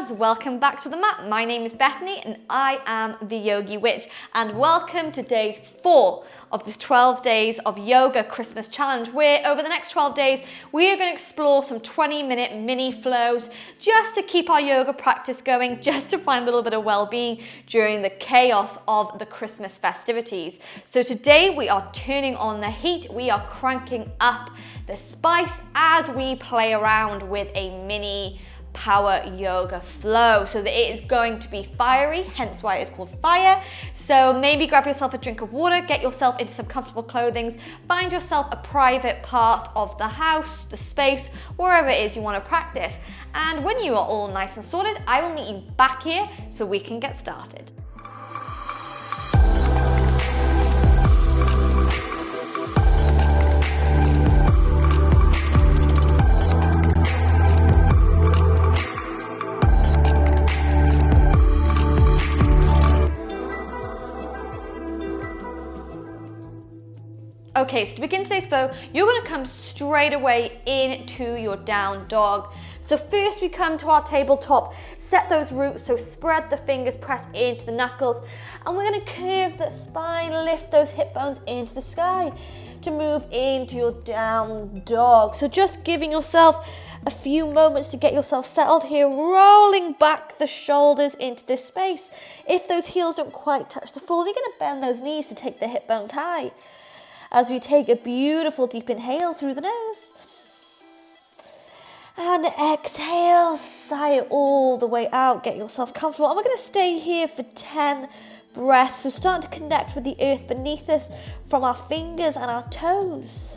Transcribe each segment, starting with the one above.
loves, welcome back to the mat. My name is Bethany and I am the Yogi Witch, and welcome to day 4 of this 12 days of yoga Christmas challenge, where over the next 12 days we are going to explore some 20-minute mini flows just to keep our yoga practice going, just to find a little bit of well-being during the chaos of the Christmas festivities. So today we are turning on the heat, we are cranking up the spice as we play around with a mini power yoga flow. So that it is going to be fiery, hence why it's called fire. So maybe grab yourself a drink of water, get yourself into some comfortable clothing, find yourself a private part of the house, the space, wherever it is you want to practice. And when you are all nice and sorted, I will meet you back here so we can get started. Okay, so to begin today's flow, you're going to come straight away into your down dog. So first we come to our tabletop, set those roots, so spread the fingers, press into the knuckles, and we're going to curve the spine, lift those hip bones into the sky to move into your down dog. So just giving yourself a few moments to get yourself settled here, rolling back the shoulders into this space. If those heels don't quite touch the floor, you're going to bend those knees to take the hip bones high. As we take a beautiful deep inhale through the nose. And exhale, sigh it all the way out, get yourself comfortable. And we're going to stay here for 10 breaths. So starting to connect with the earth beneath us from our fingers and our toes.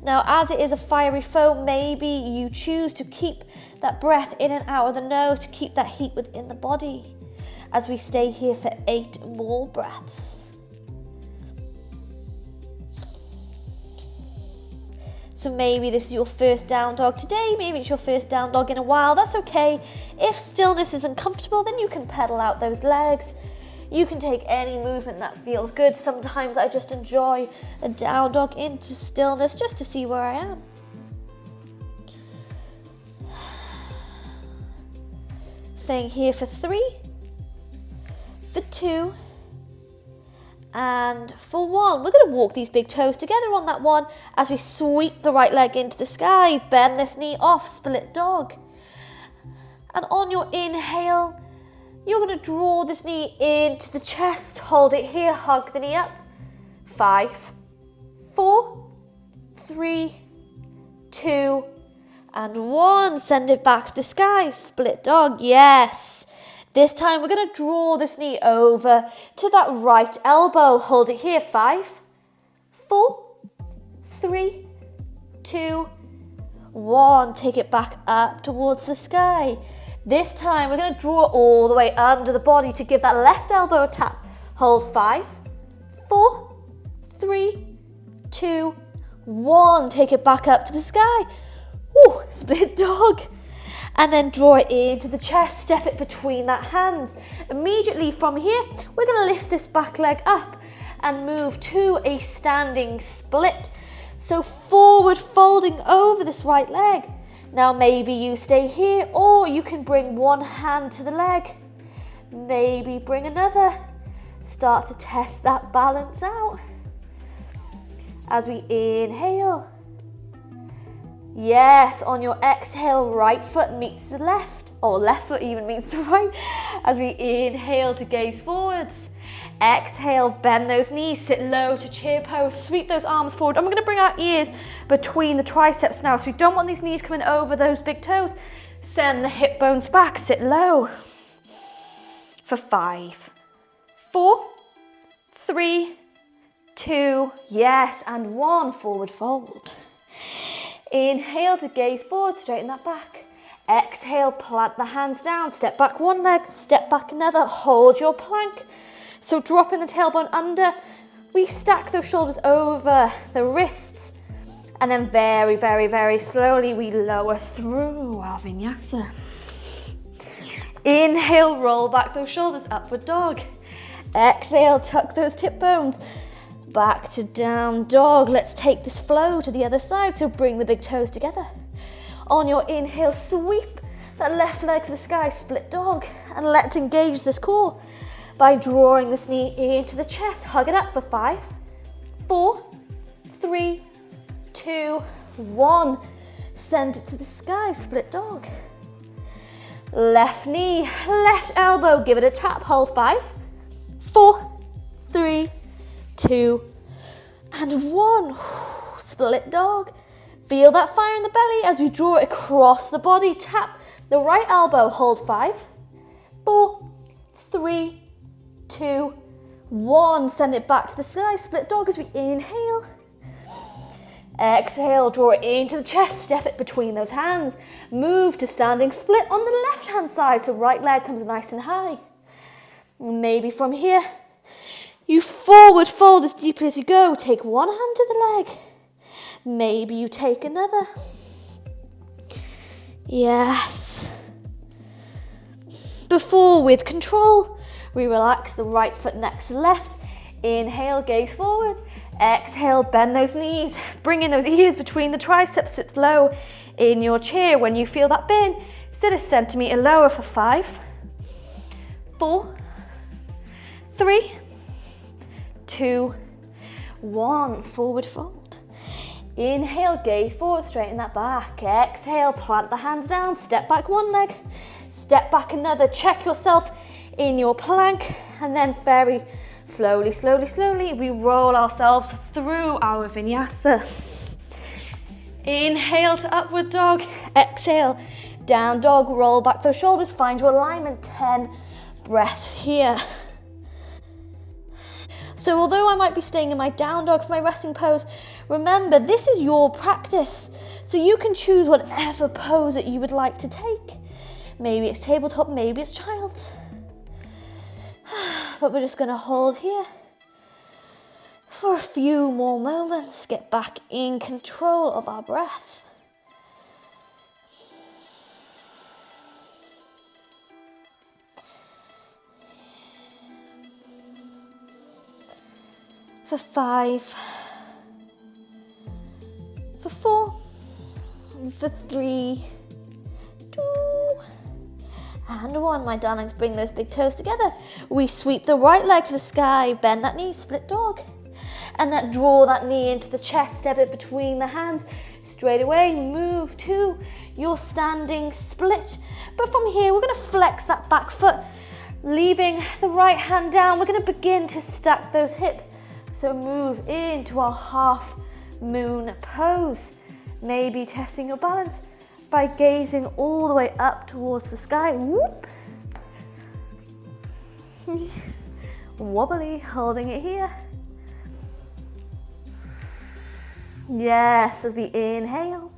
Now, as it is a fiery flow, maybe you choose to keep that breath in and out of the nose to keep that heat within the body. As we stay here for 8 more breaths. So maybe this is your first down dog today, maybe it's your first down dog in a while, that's okay. If stillness isn't comfortable, then you can pedal out those legs. You can take any movement that feels good. Sometimes I just enjoy a down dog into stillness just to see where I am. Staying here for 3, for 2, and for 1. We're going to walk these big toes together on that one as we sweep the right leg into the sky, bend this knee off, split dog. And on your inhale, you're going to draw this knee into the chest, hold it here, hug the knee up. 5, 4, 3, 2, and 1. Send it back to the sky, split dog, yes. This time we're going to draw this knee over to that right elbow. Hold it here. 5, 4, 3, 2, 1. Take it back up towards the sky. This time we're going to draw all the way under the body to give that left elbow a tap. Hold 5, 4, 3, 2, 1. Take it back up to the sky. Woo, split dog. And then draw it into the chest, step it between that hands. Immediately from here, we're going to lift this back leg up and move to a standing split. So forward folding over this right leg. Now maybe you stay here, or you can bring one hand to the leg. Maybe bring another. Start to test that balance out. As we inhale. Yes, on your exhale, right foot meets the left, or left foot even meets the right, as we inhale to gaze forwards. Exhale, bend those knees, sit low to chair pose, sweep those arms forward. And we're going to bring our ears between the triceps now, so we don't want these knees coming over those big toes. Send the hip bones back, sit low. For 5, 4, 3, 2, yes, and 1, forward fold. Inhale to gaze forward, straighten that back. Exhale, plant the hands down, step back one leg, step back another, hold your plank. So dropping the tailbone under, we stack those shoulders over the wrists, and then very, very, very slowly we lower through our vinyasa. Inhale, roll back those shoulders, upward dog. Exhale, tuck those tip bones. Back to down dog. Let's take this flow to the other side. So bring the big toes together. On your inhale, sweep that left leg to the sky, split dog. And let's engage this core by drawing this knee into the chest. Hug it up for 5, 4, 3, 2, 1. Send it to the sky, split dog. Left knee, left elbow, give it a tap, hold 5, 4, 3, 2, and 1. Split dog. Feel that fire in the belly as we draw it across the body. Tap the right elbow, hold 5, 4, 3, 2, 1. Send it back to the sky, split dog as we inhale. Exhale, draw it into the chest, step it between those hands. Move to standing split on the left hand side so right leg comes nice and high. Maybe from here, you forward fold as deeply as you go. Take one hand to the leg. Maybe you take another. Yes. Before, with control, we relax the right foot next to the left. Inhale, gaze forward. Exhale, bend those knees. Bring in those ears between the triceps. Sit low in your chair. When you feel that bend, sit a centimetre lower for 5, 4, 3, 2, 1. Forward fold. Inhale, gaze forward, straighten that back. Exhale, plant the hands down. Step back one leg. Step back another. Check yourself in your plank. And then very slowly, slowly, slowly, we roll ourselves through our vinyasa. Inhale to upward dog. Exhale, down dog. Roll back those shoulders. Find your alignment. 10 breaths here. So although I might be staying in my down dog for my resting pose, remember this is your practice. So you can choose whatever pose that you would like to take. Maybe it's tabletop, maybe it's child's. But we're just going to hold here for a few more moments. Get back in control of our breath. For 5, for 4, for 3, 2, and 1. My darlings, bring those big toes together. We sweep the right leg to the sky, bend that knee, split dog. And then draw that knee into the chest, step it between the hands. Straight away, move to your standing split. But from here, we're going to flex that back foot, leaving the right hand down. We're going to begin to stack those hips. So move into our half moon pose. Maybe testing your balance by gazing all the way up towards the sky. Whoop. Wobbly, holding it here. Yes, as we inhale.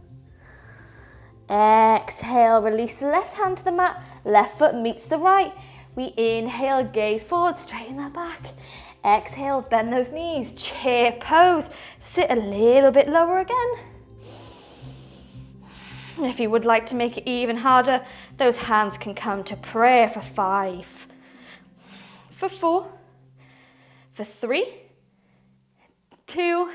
Exhale, release the left hand to the mat. Left foot meets the right. We inhale, gaze forward, straighten that back. Exhale, bend those knees, chair pose. Sit a little bit lower again. If you would like to make it even harder, those hands can come to prayer for 5, for 4, for 3, 2,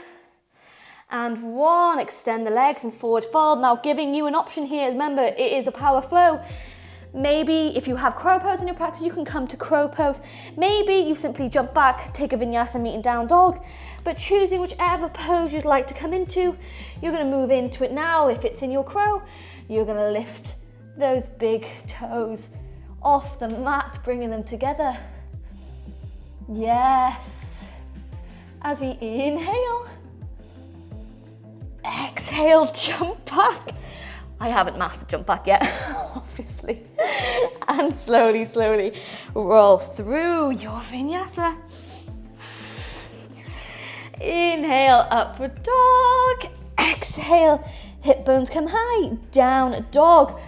and 1. Extend the legs and forward fold. Now giving you an option here. Remember, it is a power flow. Maybe if you have crow pose in your practice, you can come to crow pose. Maybe you simply jump back, take a vinyasa, meeting down dog. But choosing whichever pose you'd like to come into, you're going to move into it now. If it's in your crow, you're going to lift those big toes off the mat, bringing them together. Yes. As we inhale, exhale, jump back. I haven't mastered jump back yet, obviously. And slowly, slowly roll through your vinyasa. Inhale, upward dog. Exhale, hip bones come high, down dog.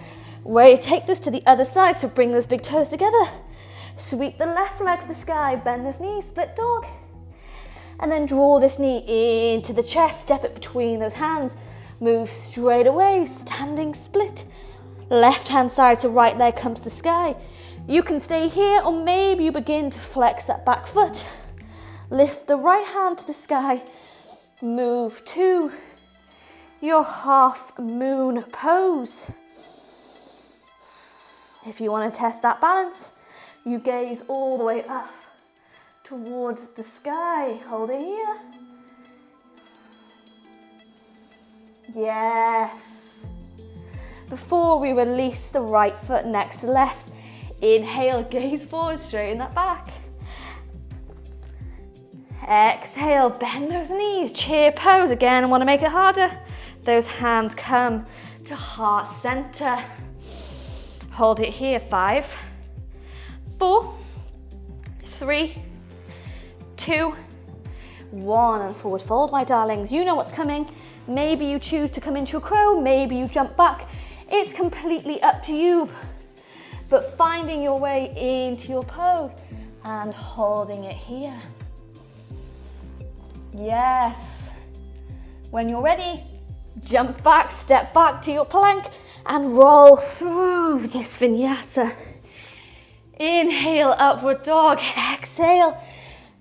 Ready to take this to the other side, so bring those big toes together. Sweep the left leg to the sky, bend this knee, split dog. And then draw this knee into the chest, step it between those hands. Move straight away, standing split. Left hand side, so right leg comes to the sky. You can stay here, or maybe you begin to flex that back foot. Lift the right hand to the sky. Move to your half moon pose. If you want to test that balance, you gaze all the way up towards the sky. Hold it here. Yes. Before we release the right foot next to left, inhale, gaze forward, straighten that back. Exhale, bend those knees, chair pose. Again, I want to make it harder. Those hands come to heart center. Hold it here, 5, 4, 3, 2, 1, and forward fold, my darlings. You know what's coming. Maybe you choose to come into a crow, maybe you jump back. It's completely up to you. But finding your way into your pose and holding it here. Yes. When you're ready, jump back, step back to your plank and roll through this vinyasa. Inhale, upward dog. Exhale,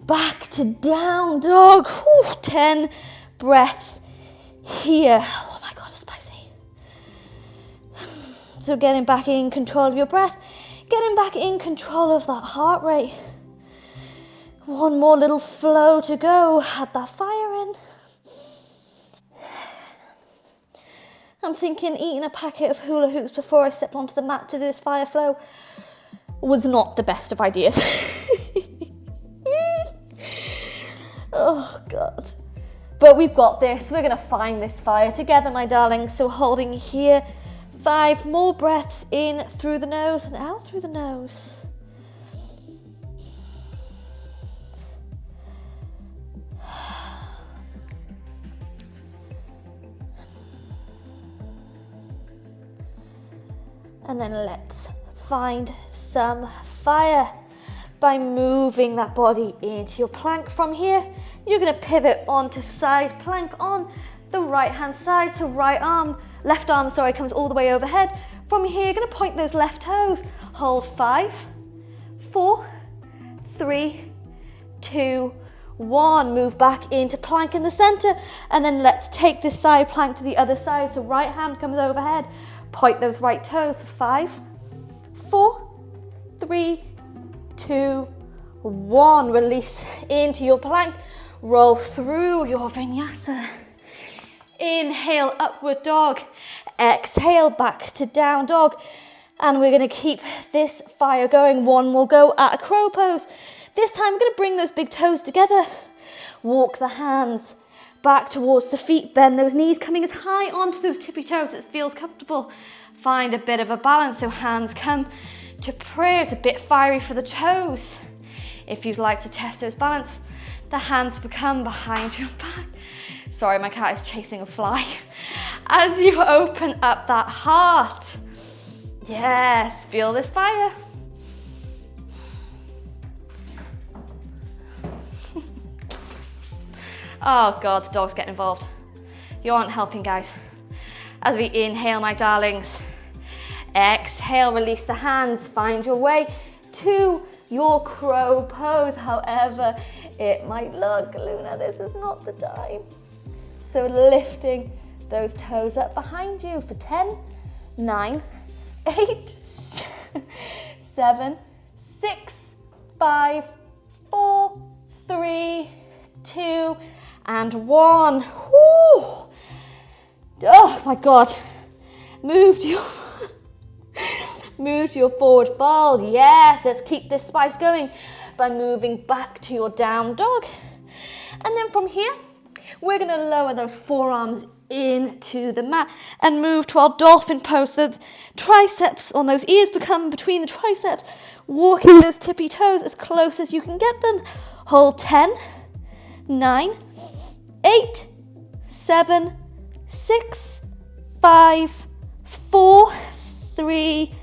back to down dog. Whew, 10 breaths here. Oh my God, it's spicy. So getting back in control of your breath, getting back in control of that heart rate. One more little flow to go. Add that fire in. I'm thinking eating a packet of hula hoops before I stepped onto the mat to this fire flow was not the best of ideas. Oh God. But we've got this. We're going to find this fire together, my darlings. So holding here, 5 more breaths in through the nose and out through the nose. And then let's find some fire by moving that body into your plank. From here, you're going to pivot onto side plank on the right hand side. So left arm, comes all the way overhead. From here, you're going to point those left toes. Hold 5, 4, 3, 2, 1. Move back into plank in the center. And then let's take this side plank to the other side. So right hand comes overhead. Point those right toes for 5, 4, 3, 2, 1. Release into your plank. Roll through your vinyasa. Inhale, upward dog. Exhale, back to down dog. And we're going to keep this fire going. One will go at a crow pose. This time, we're going to bring those big toes together. Walk the hands back towards the feet. Bend those knees, coming as high onto those tippy toes as it feels comfortable. Find a bit of a balance. So hands come to prayer. It's a bit fiery for the toes. If you'd like to test those balance, the hands become behind your back. Sorry, my cat is chasing a fly. As you open up that heart. Yes, feel this fire. Oh God, the dog's getting involved. You aren't helping, guys. As we inhale, my darlings. Exhale, release the hands. Find your way to your crow pose. However it might look, Luna, this is not the time. So lifting those toes up behind you for 10, 9, 8, 7, 6, 5, 4, 3, 2, and 1. Whew. Oh my God. Move to your forward fold. Yes, let's keep this spice going by moving back to your down dog. And then from here, we're going to lower those forearms into the mat and move to our dolphin pose. So the triceps on those ears become between the triceps, walking those tippy toes as close as you can get them. Hold 10, 9, 8, 7, 6, 5, 4, 3,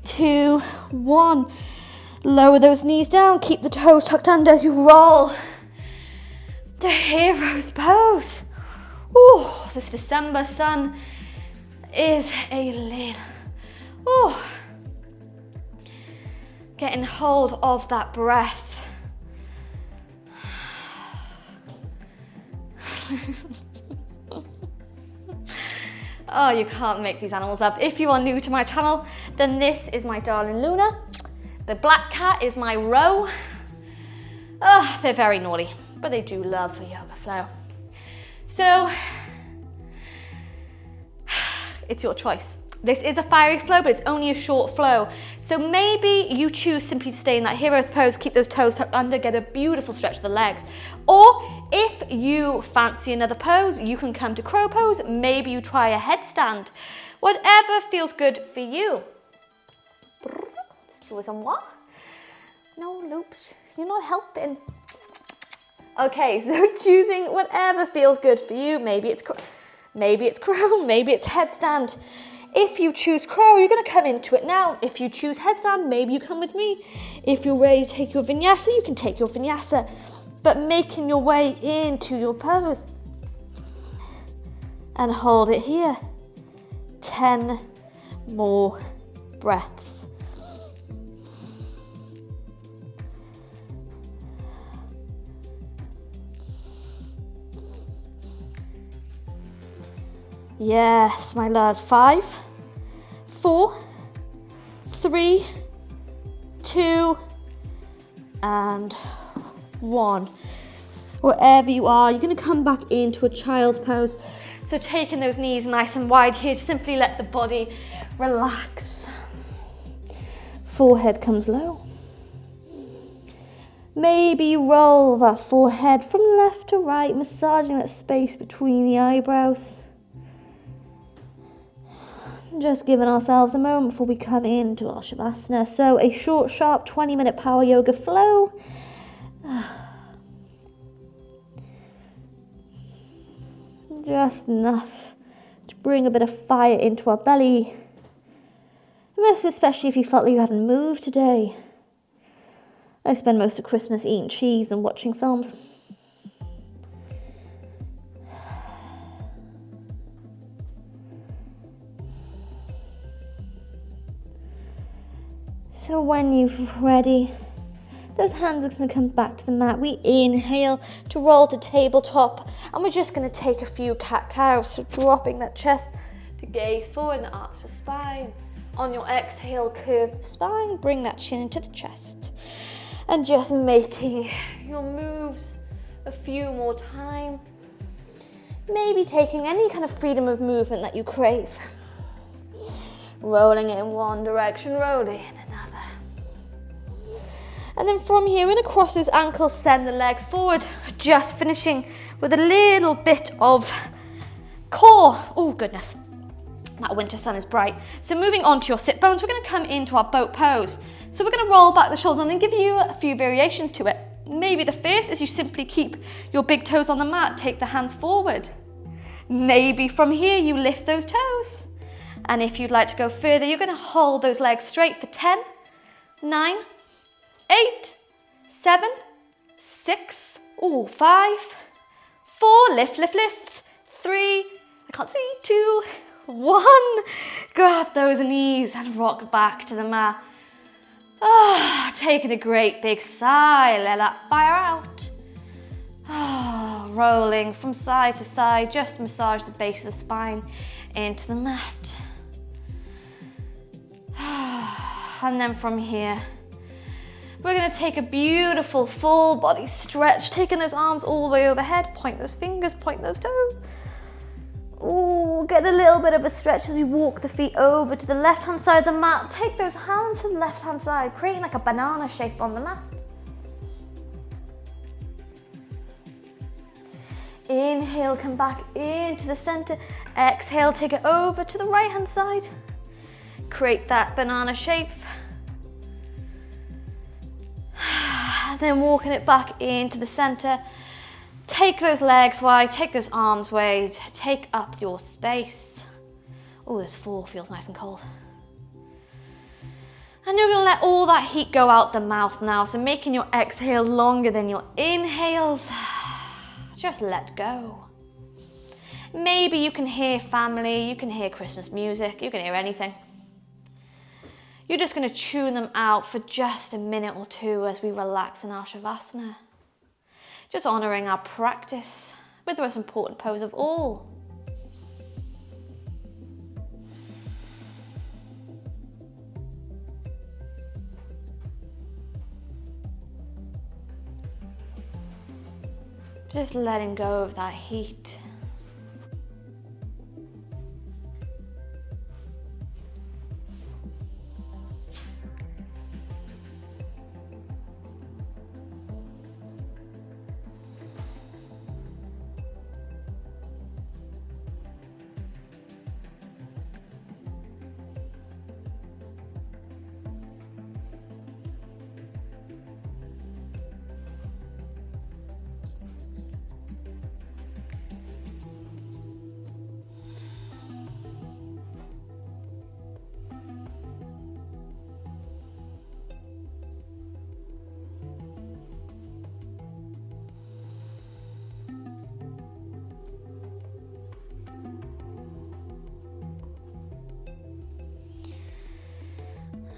2, 1. Lower those knees down, keep the toes tucked under as you roll to hero's pose. Ooh, this December sun is a little, getting hold of that breath. Oh, you can't make these animals up. If you are new to my channel, then this is my darling Luna. The black cat is my Ro. Oh, they're very naughty, but they do love a yoga flow. So, it's your choice. This is a fiery flow, but it's only a short flow. So maybe you choose simply to stay in that hero's pose, keep those toes tucked under, get a beautiful stretch of the legs. Or if you fancy another pose, you can come to crow pose. Maybe you try a headstand. Whatever feels good for you. Excusez-moi. No loops, you're not helping. Okay, so choosing whatever feels good for you. Maybe it's crow, maybe it's headstand. If you choose crow, you're going to come into it now. If you choose headstand, maybe you come with me. If you're ready to take your vinyasa, you can take your vinyasa. But making your way into your pose. And hold it here. 10 more breaths. Yes, my loves. 5, 4, 3, 2, and 1. Wherever you are, you're going to come back into a child's pose. So taking those knees nice and wide here, simply let the body relax. Forehead comes low. Maybe roll that forehead from left to right, massaging that space between the eyebrows. Just giving ourselves a moment before we come into our Shavasana. So a short, sharp 20-minute power yoga flow. Just enough to bring a bit of fire into our belly. Most especially if you felt like you hadn't moved today. I spend most of Christmas eating cheese and watching films. So when you're ready, those hands are going to come back to the mat. We inhale to roll to tabletop, and we're just going to take a few cat-cows, so dropping that chest to gaze forward and arch the spine. On your exhale, curve the spine, bring that chin into the chest, and just making your moves a few more times. Maybe taking any kind of freedom of movement that you crave. Rolling it in one direction, rolling in another. And then from here, we're going to cross those ankles, send the legs forward, just finishing with a little bit of core. Oh goodness, that winter sun is bright. So moving on to your sit bones, we're going to come into our boat pose. So we're going to roll back the shoulders and then give you a few variations to it. Maybe the first is you simply keep your big toes on the mat, take the hands forward. Maybe from here you lift those toes. And if you'd like to go further, you're going to hold those legs straight for 10, 9, 8, 7, 6, 5, 4, lift, 3, I can't see, 2, 1. Grab those knees and rock back to the mat. Taking a great big sigh, let that fire out. Rolling from side to side, just massage the base of the spine into the mat. And then from here, we're going to take a beautiful full body stretch, taking those arms all the way overhead, point those fingers, point those toes. Ooh, get a little bit of a stretch as we walk the feet over to the left-hand side of the mat. Take those hands to the left-hand side, creating like a banana shape on the mat. Inhale, come back into the center. Exhale, take it over to the right-hand side. Create that banana shape. Then walking it back into the center. Take those legs wide, take those arms wide, take up your space. Oh, this floor feels nice and cold. And you're gonna let all that heat go out the mouth now, so making your exhale longer than your inhales. Just let go. Maybe you can hear family, you can hear Christmas music, you can hear anything. You're just going to tune them out for just a minute or two as we relax in our Shavasana. Just honouring our practice with the most important pose of all. Just letting go of that heat.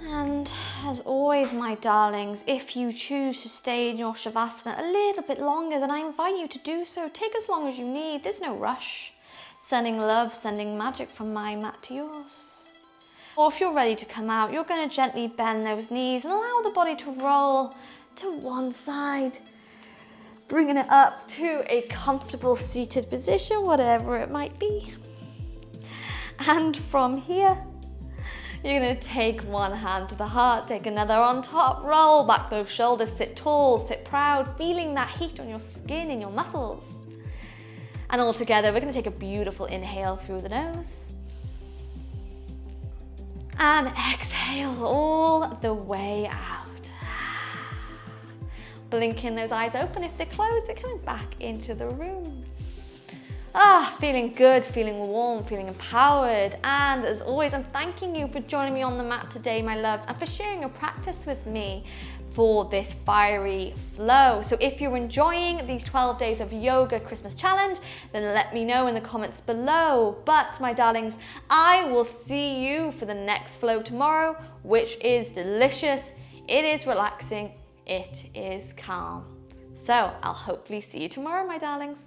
And as always, my darlings, if you choose to stay in your Shavasana a little bit longer, then I invite you to do so. Take as long as you need. There's no rush. Sending love, sending magic from my mat to yours. Or if you're ready to come out, you're going to gently bend those knees and allow the body to roll to one side, bringing it up to a comfortable seated position, whatever it might be. And from here, you're going to take one hand to the heart, take another on top, roll back those shoulders, sit tall, sit proud, feeling that heat on your skin and your muscles. And all together, we're going to take a beautiful inhale through the nose. And exhale all the way out. Blinking those eyes open. If they're closed, they're coming back into the room. Feeling good, feeling warm, feeling empowered. And as always, I'm thanking you for joining me on the mat today, my loves, and for sharing your practice with me for this fiery flow. So if you're enjoying these 12 days of yoga Christmas challenge, then let me know in the comments below. But my darlings, I will see you for the next flow tomorrow, which is delicious. It is relaxing. It is calm. So I'll hopefully see you tomorrow, my darlings.